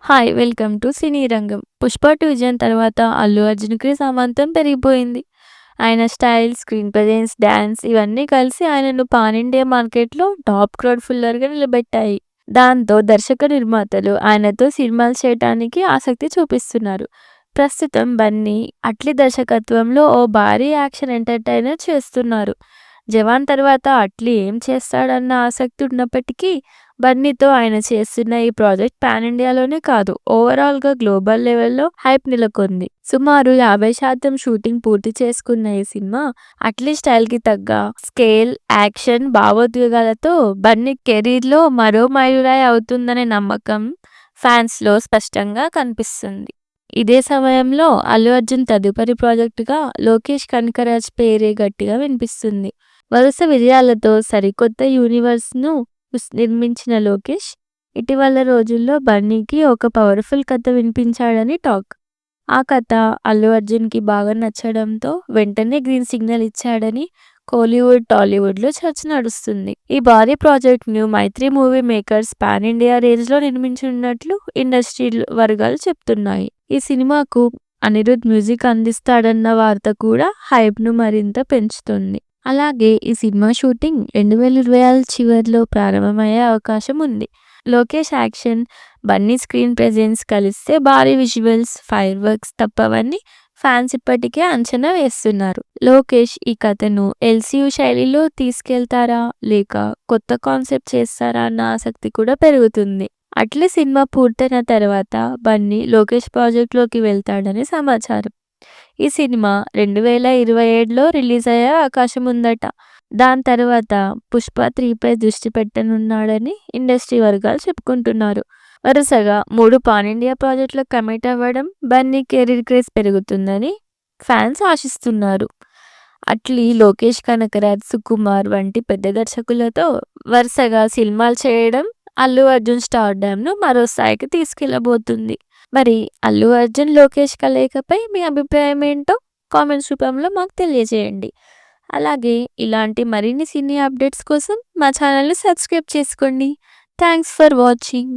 Hi! Welcome to సినీ రంగం. 'పుష్ప 2' విజయం తర్వాత అల్లు అర్జున్‌కి సమాంతం పెరిగిపోయింది. ఆయన స్టైల్, స్క్రీన్ ప్రెజెన్స్, డాన్స్ ఇవన్నీ కలిసి ఆయనను పాన్ ఇండియా మార్కెట్‌లో టాప్ క్రౌడ్ పుల్లర్‌గా నిలబెట్టాయి. దాంతో దర్శక, నిర్మాతలు ఆయనతో సినిమాలు చేయటానికి ఆసక్తి చూపిస్తున్నారు. ప్రస్తుతం బన్నీ అట్లీ దర్శకత్వంలో ఓ భారీ యాక్షన్ ఎంటర్‌టైనర్ చేస్తున్నారు. 'జవాన్' తర్వాత అట్లీ ఏం చేస్తాడన్న ఆసక్తి ఉన్నప్పటికీ బన్నీతో ఆయన చేస్తున్న ఈ ప్రాజెక్ట్ పాన్ ఇండియాలోనే కాదు, ఓవరాల్‌గా గ్లోబల్ లెవెల్‌లో హైప్ నెలకొంది. సుమారు 50% షూటింగ్ పూర్తి చేసుకున్న ఈ సినిమా అట్లీ స్టైల్‌కి తగ్గ స్కేల్, యాక్షన్, భావోద్వేగాలతో బన్నీ కెరీర్‌లో మరో మైలురాయి అవుతుందనే నమ్మకం ఫ్యాన్స్‌లో స్పష్టంగా కనిపిస్తుంది. ఇదే సమయంలో అల్లు అర్జున్ తదుపరి ప్రాజెక్టుగా లోకేష్ కనకరాజ్ పేరే గట్టిగా వినిపిస్తుంది. వరుస విజయాలతో సరికొత్త యూనివర్స్‌ను నిర్మించిన లోకేష్ ఇటీవల రోజుల్లో బన్నీకి ఒక పవర్‌ఫుల్ కథ వినిపించాడని టాక్. ఆ కథ అల్లు అర్జున్‌కి బాగా నచ్చడంతో వెంటనే గ్రీన్ సిగ్నల్ ఇచ్చాడని కోలీవుడ్, టాలీవుడ్‌లో చర్చ నడుస్తుంది. ఈ భారీ ప్రాజెక్ట్‌ను మైత్రి మూవీ మేకర్స్ పాన్ ఇండియా రేంజ్‌లో నిర్మించనున్నట్లు ఇండస్ట్రీ వర్గాలు చెప్తున్నాయి. ఈ సినిమాకు అనిరుద్ మ్యూజిక్ అందిస్తాడన్న వార్త కూడా హైప్‌ను మరింత పెంచుతుంది. అలాగే ఈ సినిమా షూటింగ్ 2026 చివర్లో ప్రారంభమయ్యే అవకాశం ఉంది. Lokesh action, Bunny screen presence కలిస్తే భారీ విజువల్స్, ఫైర్ వర్క్స్ తప్పవని ఫ్యాన్స్ ఇప్పటికే అంచనా వేస్తున్నారు. లోకేష్ ఈ కథను ఎల్సీయూ శైలిలో తీసుకెళ్తారా లేక కొత్త కాన్సెప్ట్ చేస్తారా అన్న ఆసక్తి కూడా పెరుగుతుంది. అట్లీ సినిమా పూర్తయిన తర్వాత బన్నీ లోకేష్ ప్రాజెక్ట్‌లోకి వెళ్తాడని సమాచారం. ఈ సినిమా 2027లో రిలీజ్ అయ్యే అవకాశం ఉందట. దాని తర్వాత 'పుష్ప 3' దృష్టి పెట్టనున్నాడని ఇండస్ట్రీ వర్గాలు చెప్పుకుంటున్నారు. వరుసగా 3 పాన్ ఇండియా ప్రాజెక్టులకు కమిట్ అవ్వడం బన్నీ కెరీర్ క్రేజ్ పెరుగుతుందని ఫ్యాన్స్ ఆశిస్తున్నారు. అట్లీ లోకేష్ కనకరాజ్, సుకుమార్ వంటి పెద్ద దర్శకులతో వరుసగా సినిమాలు చేయడం అల్లు అర్జున్ స్టార్డమ్‌ను మరో స్థాయికి తీసుకెళ్లబోతుంది. మరి అల్లు అర్జున్, లోకేష్ కలయికపై మీ అభిప్రాయం ఏంటో కామెంట్స్ రూపంలో మాకు తెలియజేయండి. అలాగే ఇలాంటి మరిన్ని సినీ అప్డేట్స్ కోసం మా ఛానల్‌ని సబ్స్క్రైబ్ చేసుకోండి. Thanks for watching.